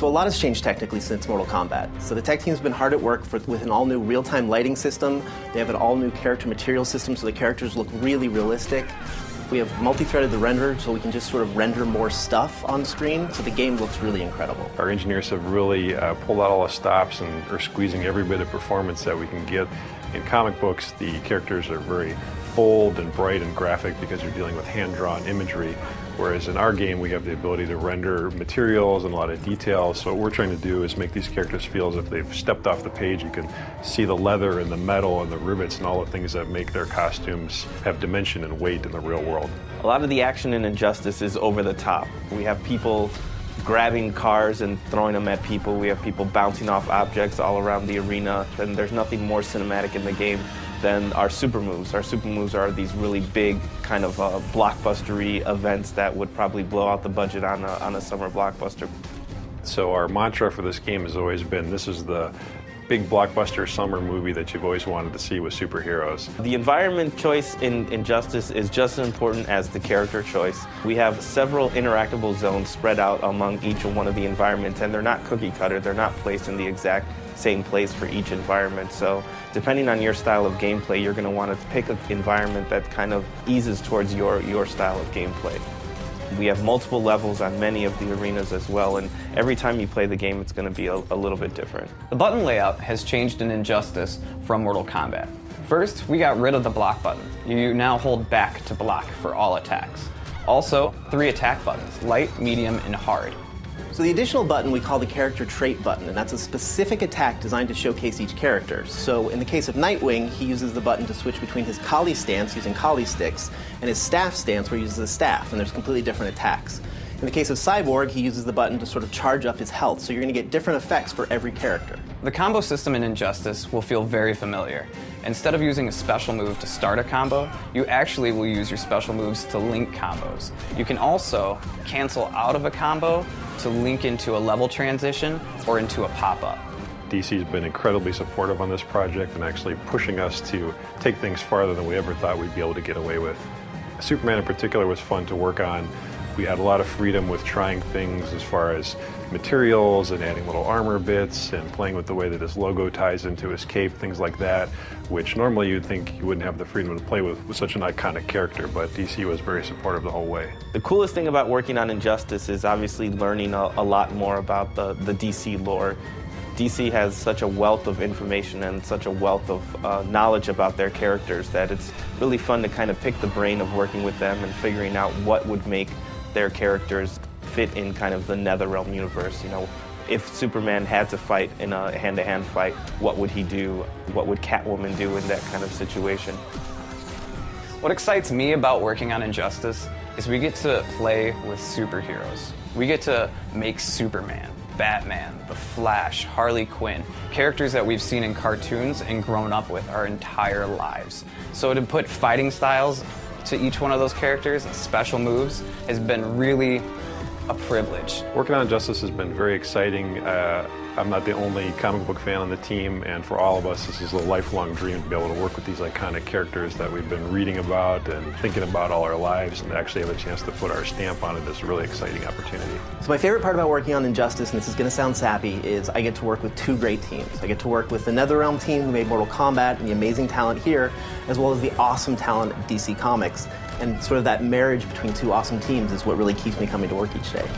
So a lot has changed technically since Mortal Kombat. So the tech team's been hard at work with an all-new real-time lighting system. They have an all-new character material system, so the characters look really realistic. We have multi-threaded the renderer, so we can just sort of render more stuff on screen, so the game looks really incredible. Our engineers have really pulled out all the stops and are squeezing every bit of performance that we can get. In comic books, the characters are very bold and bright and graphic because you're dealing with hand-drawn imagery, whereas in our game we have the ability to render materials and a lot of details. So what we're trying to do is make these characters feel as if they've stepped off the page. You can see the leather and the metal and the rivets and all the things that make their costumes have dimension and weight in the real world. A lot of the action in Injustice is over the top. We have people grabbing cars and throwing them at people. We have people bouncing off objects all around the arena, and there's nothing more cinematic in the game than our super moves. Our super moves are these really big kind of blockbustery events that would probably blow out the budget on a summer blockbuster. So our mantra for this game has always been, this is the big blockbuster summer movie that you've always wanted to see with superheroes. The environment choice in Injustice is just as important as the character choice. We have several interactable zones spread out among each one of the environments, and they're not cookie cutter. They're not placed in the exact same place for each environment. So depending on your style of gameplay, you're going to want to pick an environment that kind of eases towards your style of gameplay. We have multiple levels on many of the arenas as well, and every time you play the game, it's going to be a little bit different. The button layout has changed in Injustice from Mortal Kombat. First, we got rid of the block button. You now hold back to block for all attacks. Also, 3 attack buttons, light, medium, and hard. So the additional button we call the character trait button, and that's a specific attack designed to showcase each character. So in the case of Nightwing, he uses the button to switch between his Kali stance using Kali sticks and his staff stance where he uses a staff, and there's completely different attacks. In the case of Cyborg, he uses the button to sort of charge up his health, so you're going to get different effects for every character. The combo system in Injustice will feel very familiar. Instead of using a special move to start a combo, you actually will use your special moves to link combos. You can also cancel out of a combo to link into a level transition or into a pop-up. DC's been incredibly supportive on this project and actually pushing us to take things farther than we ever thought we'd be able to get away with. Superman in particular was fun to work on. We had a lot of freedom with trying things as far as materials and adding little armor bits and playing with the way that his logo ties into his cape, things like that, which normally you'd think you wouldn't have the freedom to play with such an iconic character, but DC was very supportive the whole way. The coolest thing about working on Injustice is obviously learning a lot more about the DC lore. DC has such a wealth of information and such a wealth of knowledge about their characters that it's really fun to kind of pick the brain of working with them and figuring out what would make their characters fit in kind of the NetherRealm universe. You know, if Superman had to fight in a hand-to-hand fight, what would he do? What would Catwoman do in that kind of situation? What excites me about working on Injustice is we get to play with superheroes. We get to make Superman, Batman, The Flash, Harley Quinn, characters that we've seen in cartoons and grown up with our entire lives. So to put fighting styles to each one of those characters and special moves has been really a privilege. Working on Injustice has been very exciting. I'm not the only comic book fan on the team, and for all of us, this is a lifelong dream to be able to work with these iconic characters that we've been reading about and thinking about all our lives, and to actually have a chance to put our stamp on it is a really exciting opportunity. So my favorite part about working on Injustice, and this is going to sound sappy, is I get to work with 2 great teams. I get to work with the NetherRealm team who made Mortal Kombat and the amazing talent here, as well as the awesome talent at DC Comics. And sort of that marriage between 2 awesome teams is what really keeps me coming to work each day.